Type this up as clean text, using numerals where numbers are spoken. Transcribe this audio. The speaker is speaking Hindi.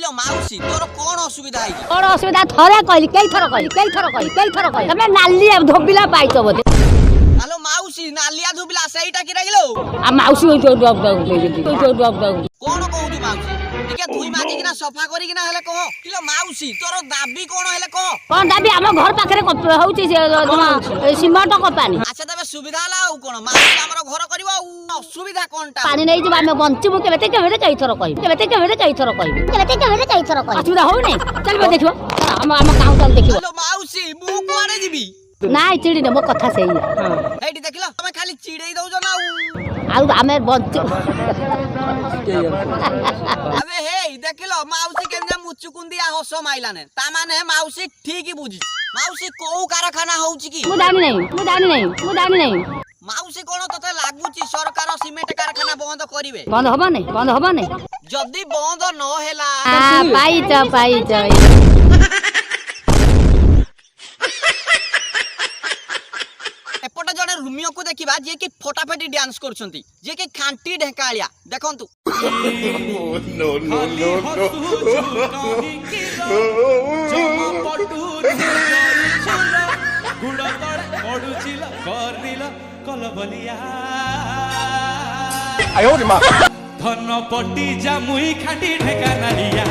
किलो माउसी तोर कोन असुविधा है कोन असुविधा थरे कहली कई थर कहली तमे नाली धोबिला पाइतो बोते हेलो माउसी नालिया धोबिला सेईटा कि रगिलो आ माउसी होई तो कोन कहू माउसी टिके धुई माजी किना सफा करी किना हेले कह किलो माउसी तोर दाबी कोन हेले कह कोन दाबी हम घर पाखरे होउची सीमेंट कंपनी अच्छा तबे सुविधा ला उ कोन माउसी हमर घर करबो असुविधा कोनटा पानी नै जे हम बंचिबो केबे कई थर कहबे असुविधा हो नै चलबे देखबो हम काउंटर देखबो हेलो माउसी मु कोने जीबी नाइ चिड़ी ने मो कथा सही हां एठी देखलो तमे खाली चिड़ेई दउजो ना आ हमें बंच अबे हे देखलो माउसी केने मुचुकुंदिया हसो माइलाने ता माने माउसी ठीक ही बुझी माउसी को कारखाना होउची की मु जानि नहीं माउसी कोन तते लागुची सरकार सीमेंट कारखाना बंद करिवे बंद होबा नहीं जदी बंद न हेला पाई एपट जने रुमियो को देखिबा जे कि फटाफटी डांस करछंती जे कि खांटी ढेकालिया देखंतु नो गुड़ तले पडुचिल करदिल कलबलिया धन पट्टी जामुई खाटी ढेका नालिया